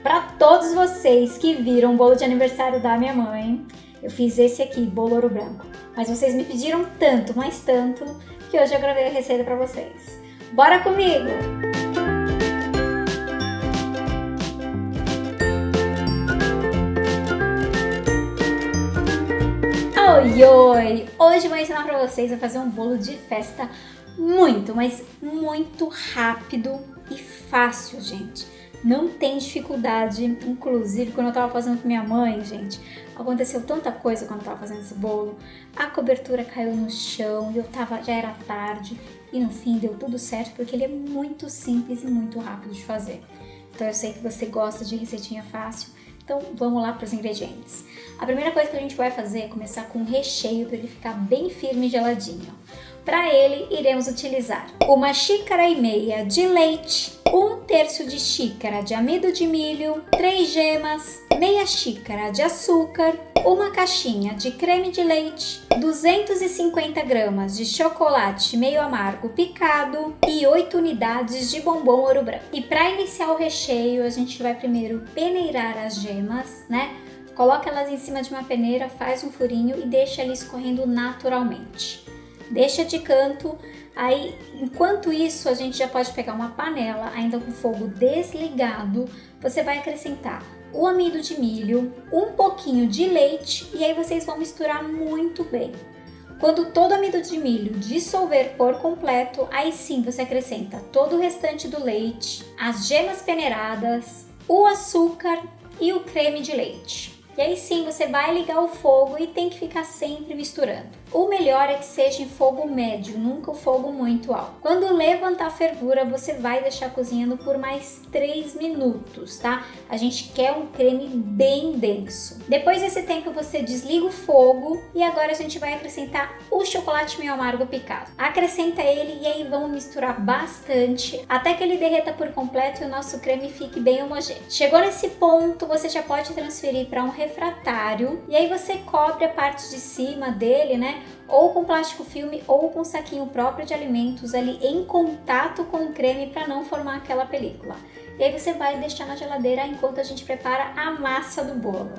Para todos vocês que viram o bolo de aniversário da minha mãe, eu fiz esse aqui, bolo ouro branco. Mas vocês me pediram tanto, mas tanto, que hoje eu gravei a receita para vocês. Bora comigo! Oi, oi! Hoje eu vou ensinar para vocês a fazer um bolo de festa muito, mas muito rápido e fácil, gente. Não tem dificuldade, inclusive quando eu tava fazendo com minha mãe, gente, aconteceu tanta coisa quando eu tava fazendo esse bolo. A cobertura caiu no chão e já era tarde e no fim deu tudo certo porque ele é muito simples e muito rápido de fazer. Então eu sei que você gosta de receitinha fácil, então vamos lá para os ingredientes. A primeira coisa que a gente vai fazer é começar com o recheio para ele ficar bem firme e geladinho. Para ele, iremos utilizar 1,5 xícaras de leite, 1/3 de xícara de amido de milho, 3 gemas, meia xícara de açúcar, uma caixinha de creme de leite, 250 gramas de chocolate meio amargo picado e 8 unidades de bombom ouro branco. E para iniciar o recheio, a gente vai primeiro peneirar as gemas, né? Coloca elas em cima de uma peneira, faz um furinho e deixa ali escorrendo naturalmente. Deixa de canto, aí enquanto isso a gente já pode pegar uma panela, ainda com o fogo desligado, você vai acrescentar o amido de milho, um pouquinho de leite e aí vocês vão misturar muito bem. Quando todo o amido de milho dissolver por completo, aí sim você acrescenta todo o restante do leite, as gemas peneiradas, o açúcar e o creme de leite. E aí sim você vai ligar o fogo e tem que ficar sempre misturando. O melhor é que seja em fogo médio, nunca o fogo muito alto. Quando levantar a fervura, você vai deixar cozinhando por mais 3 minutos, tá? A gente quer um creme bem denso. Depois desse tempo você desliga o fogo e agora a gente vai acrescentar o chocolate meio amargo picado. Acrescenta ele e aí vamos misturar bastante até que ele derreta por completo e o nosso creme fique bem homogêneo. Chegou nesse ponto, você já pode transferir para um refratário e aí você cobre a parte de cima dele, né? Ou com plástico filme ou com saquinho próprio de alimentos ali em contato com o creme para não formar aquela película. E aí você vai deixar na geladeira enquanto a gente prepara a massa do bolo.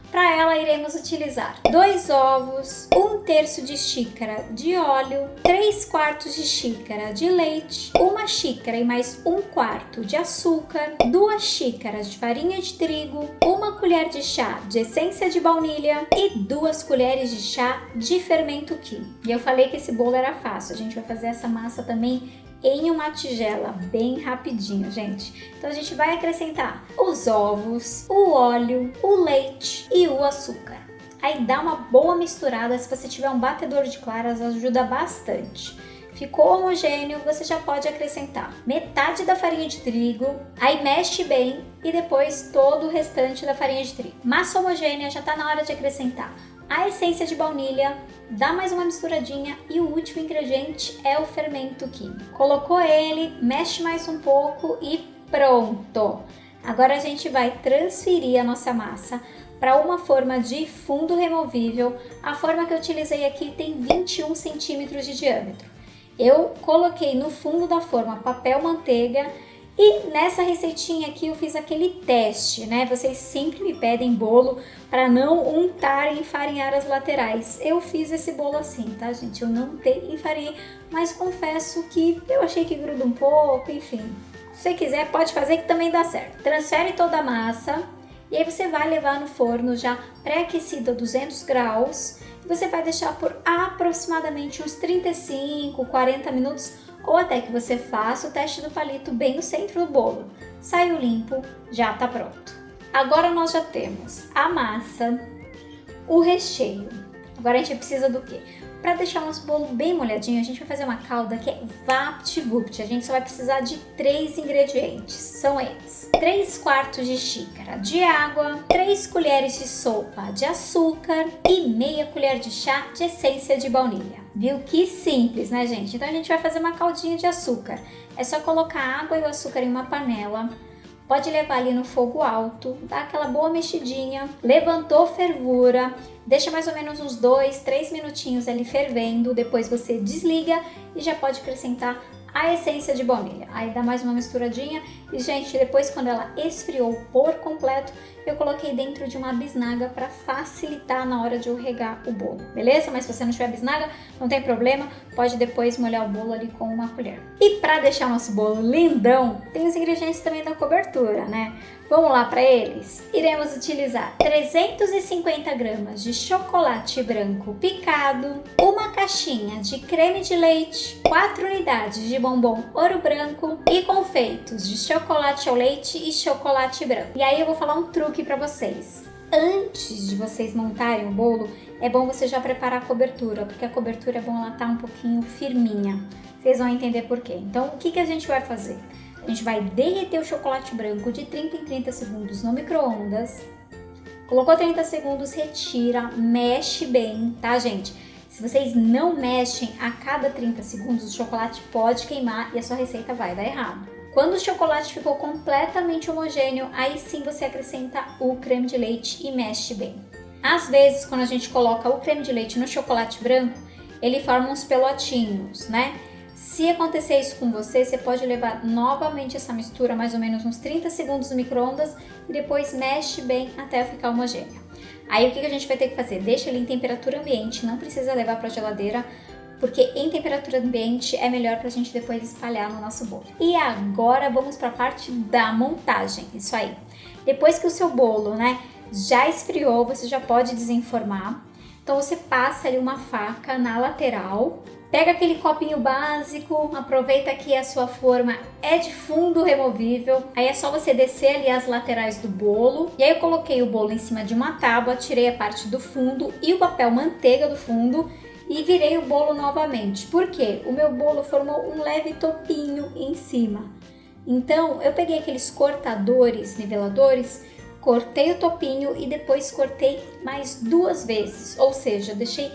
Para ela iremos utilizar 2 ovos, 1/3 de xícara de óleo, 3/4 de xícara de leite, 1 xícara e mais 1/4 de açúcar, 2 xícaras de farinha de trigo, 1 colher de chá de essência de baunilha e 2 colheres de chá de fermento químico. E eu falei que esse bolo era fácil, a gente vai fazer essa massa também em uma tigela, bem rapidinho, gente. Então a gente vai acrescentar os ovos, o óleo, o leite e o açúcar. Aí dá uma boa misturada, se você tiver um batedor de claras ajuda bastante. Ficou homogêneo, você já pode acrescentar metade da farinha de trigo, aí mexe bem e depois todo o restante da farinha de trigo. Massa homogênea, já tá na hora de acrescentar a essência de baunilha, dá mais uma misturadinha e o último ingrediente é o fermento químico. Colocou ele, mexe mais um pouco e pronto! Agora a gente vai transferir a nossa massa para uma forma de fundo removível. A forma que eu utilizei aqui tem 21 centímetros de diâmetro. Eu coloquei no fundo da forma papel manteiga e nessa receitinha aqui eu fiz aquele teste, né? Vocês sempre me pedem bolo para não untar e enfarinhar as laterais. Eu fiz esse bolo assim, tá, gente? Eu não enfarinhei, mas confesso que eu achei que gruda um pouco, enfim. Se você quiser, pode fazer que também dá certo. Transfere toda a massa e aí você vai levar no forno já pré-aquecido a 200 graus. E você vai deixar por aproximadamente uns 35, 40 minutos ou até que você faça o teste do palito bem no centro do bolo. Saiu limpo, já tá pronto. Agora nós já temos a massa, o recheio. Agora a gente precisa do quê? Para deixar o nosso bolo bem molhadinho, a gente vai fazer uma calda que é VaptVupt. A gente só vai precisar de 3 ingredientes. São eles: 3/4 de xícara de água, 3 colheres de sopa de açúcar e meia colher de chá de essência de baunilha. Viu que simples, né, gente? Então a gente vai fazer uma caldinha de açúcar. É só colocar a água e o açúcar em uma panela. Pode levar ali no fogo alto, dá aquela boa mexidinha, levantou fervura, deixa mais ou menos uns 2, 3 minutinhos ali fervendo, depois você desliga e já pode acrescentar a essência de baunilha. Aí dá mais uma misturadinha e, gente, depois quando ela esfriou por completo, eu coloquei dentro de uma bisnaga para facilitar na hora de eu regar o bolo, beleza? Mas se você não tiver bisnaga, não tem problema, pode depois molhar o bolo ali com uma colher. E para deixar nosso bolo lindão, tem os ingredientes também da cobertura, né? Vamos lá para eles? Iremos utilizar 350 gramas de chocolate branco picado, uma caixinha de creme de leite, 4 unidades de bombom ouro branco e confeitos de chocolate ao leite e chocolate branco. E aí eu vou falar um truque para vocês. Antes de vocês montarem o bolo, é bom você já preparar a cobertura, porque a cobertura é bom ela estar um pouquinho firminha. Vocês vão entender por quê. Então, o que a gente vai fazer? A gente vai derreter o chocolate branco de 30 em 30 segundos no micro-ondas. Colocou 30 segundos, retira, mexe bem, tá, gente? Se vocês não mexem a cada 30 segundos, o chocolate pode queimar e a sua receita vai dar errado. Quando o chocolate ficou completamente homogêneo, aí sim você acrescenta o creme de leite e mexe bem. Às vezes, quando a gente coloca o creme de leite no chocolate branco, ele forma uns pelotinhos, né? Se acontecer isso com você, você pode levar novamente essa mistura mais ou menos uns 30 segundos no micro-ondas e depois mexe bem até ficar homogênea. Aí o que a gente vai ter que fazer? Deixa ele em temperatura ambiente, não precisa levar para a geladeira, porque em temperatura ambiente é melhor para a gente depois espalhar no nosso bolo. E agora vamos para a parte da montagem, isso aí. Depois que o seu bolo, né, já esfriou, você já pode desenformar. Então você passa ali uma faca na lateral, pega aquele copinho básico, aproveita que a sua forma é de fundo removível, aí é só você descer ali as laterais do bolo. E aí eu coloquei o bolo em cima de uma tábua, tirei a parte do fundo e o papel manteiga do fundo e virei o bolo novamente. Por quê? O meu bolo formou um leve topinho em cima. Então eu peguei aqueles cortadores, niveladores, cortei o topinho e depois cortei mais 2 vezes, ou seja, deixei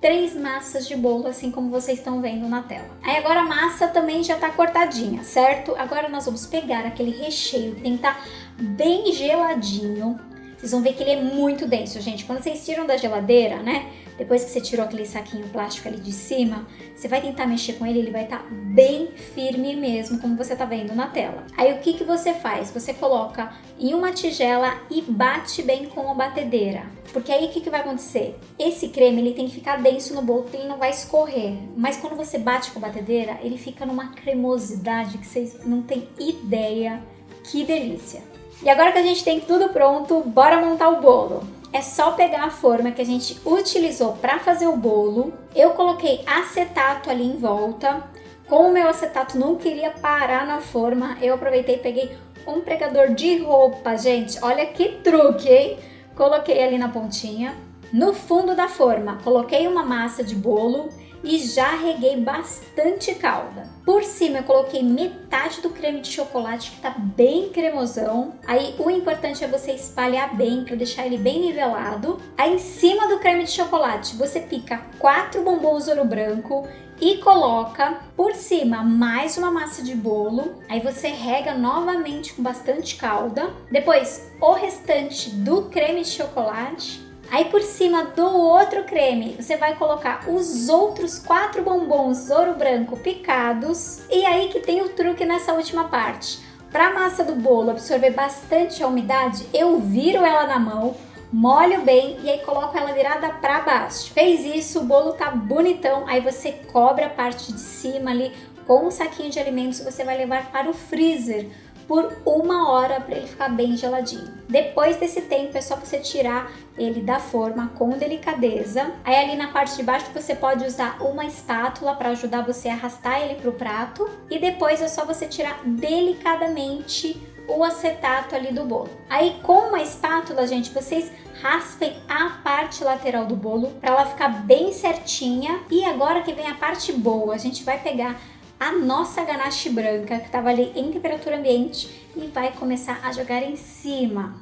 3 massas de bolo, assim como vocês estão vendo na tela. Aí agora a massa também já tá cortadinha, certo? Agora nós vamos pegar aquele recheio que tem que estar bem geladinho. Vocês vão ver que ele é muito denso, gente. Quando vocês tiram da geladeira, né? Depois que você tirou aquele saquinho plástico ali de cima, você vai tentar mexer com ele, ele vai estar bem firme mesmo, como você tá vendo na tela. Aí o que você faz? Você coloca em uma tigela e bate bem com a batedeira. Porque aí o que vai acontecer? Esse creme ele tem que ficar denso no bolo, porque ele não vai escorrer. Mas quando você bate com a batedeira, ele fica numa cremosidade que vocês não têm ideia. Que delícia! E agora que a gente tem tudo pronto, bora montar o bolo. É só pegar a forma que a gente utilizou para fazer o bolo. Eu coloquei acetato ali em volta. Como o meu acetato não queria parar na forma, eu aproveitei e peguei um pregador de roupa, gente. Olha que truque, hein? Coloquei ali na pontinha. No fundo da forma, coloquei uma massa de bolo e já reguei bastante calda. Por cima eu coloquei metade do creme de chocolate que tá bem cremosão. Aí o importante é você espalhar bem para deixar ele bem nivelado. Aí em cima do creme de chocolate você pica 4 bombons ouro branco e coloca por cima mais uma massa de bolo. Aí você rega novamente com bastante calda. Depois o restante do creme de chocolate. Aí por cima do outro creme, você vai colocar os outros 4 bombons ouro branco picados. E aí que tem o truque nessa última parte. Para a massa do bolo absorver bastante a umidade, eu viro ela na mão, molho bem e aí coloco ela virada para baixo. Fez isso, o bolo tá bonitão. Aí você cobre a parte de cima ali com um saquinho de alimentos e você vai levar para o freezer por 1 hora para ele ficar bem geladinho. Depois desse tempo é só você tirar ele da forma com delicadeza. Aí ali na parte de baixo você pode usar uma espátula para ajudar você a arrastar ele para o prato. E depois é só você tirar delicadamente o acetato ali do bolo. Aí com uma espátula, gente, vocês raspem a parte lateral do bolo para ela ficar bem certinha. E agora que vem a parte boa, a gente vai pegar a nossa ganache branca que estava ali em temperatura ambiente e vai começar a jogar em cima.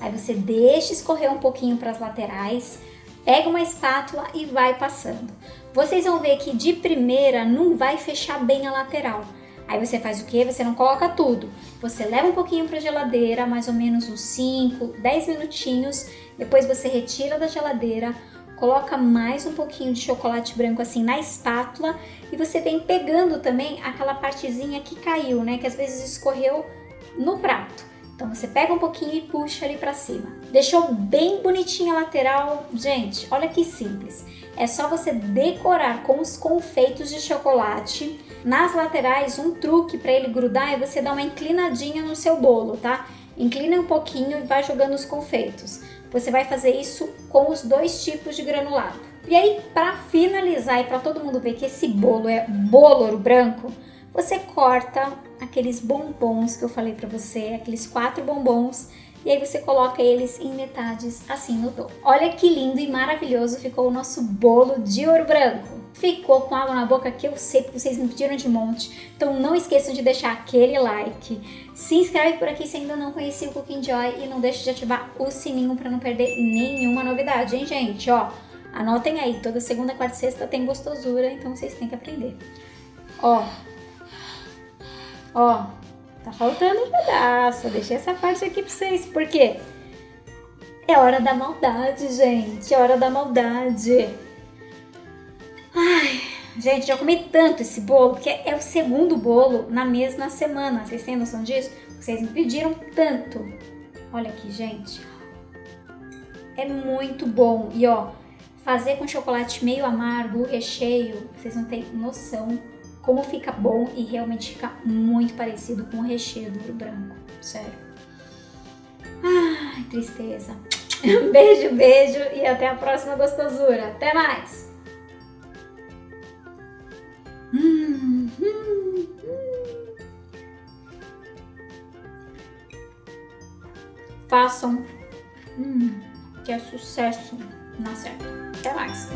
Aí você deixa escorrer um pouquinho para as laterais, pega uma espátula e vai passando. Vocês vão ver que de primeira não vai fechar bem a lateral. Aí você faz o quê? Você não coloca tudo. Você leva um pouquinho para a geladeira, mais ou menos uns 5, 10 minutinhos. Depois você retira da geladeira, coloca mais um pouquinho de chocolate branco assim na espátula e você vem pegando também aquela partezinha que caiu, né, que às vezes escorreu no prato. Então você pega um pouquinho e puxa ali pra cima. Deixou bem bonitinha a lateral, gente, olha que simples. É só você decorar com os confeitos de chocolate. Nas laterais, um truque para ele grudar é você dar uma inclinadinha no seu bolo, tá? Inclina um pouquinho e vai jogando os confeitos. Você vai fazer isso com os dois tipos de granulado. E aí, para finalizar e para todo mundo ver que esse bolo é bolo ouro branco, você corta aqueles bombons que eu falei para você, aqueles 4 bombons, e aí você coloca eles em metades assim no topo. Olha que lindo e maravilhoso ficou o nosso bolo de ouro branco. Ficou com água na boca que eu sei porque vocês me pediram de monte. Então não esqueçam de deixar aquele like. Se inscreve por aqui se ainda não conhecia o Cooking Joy e não deixe de ativar o sininho para não perder nenhuma novidade, hein, gente? Ó, anotem aí, toda segunda, quarta e sexta tem gostosura, então vocês têm que aprender. Ó, tá faltando um pedaço. Eu deixei essa parte aqui pra vocês, por quê? É hora da maldade, gente, é hora da maldade. Ai, gente, já comi tanto esse bolo, porque é o segundo bolo na mesma semana. Vocês têm noção disso? Vocês me pediram tanto. Olha aqui, gente. É muito bom. E ó, fazer com chocolate meio amargo, o recheio, vocês não têm noção como fica bom e realmente fica muito parecido com o recheio do ouro branco. Sério. Ai, tristeza. Beijo, beijo e até a próxima gostosura. Até mais! Façam, que é sucesso na certa. Até mais!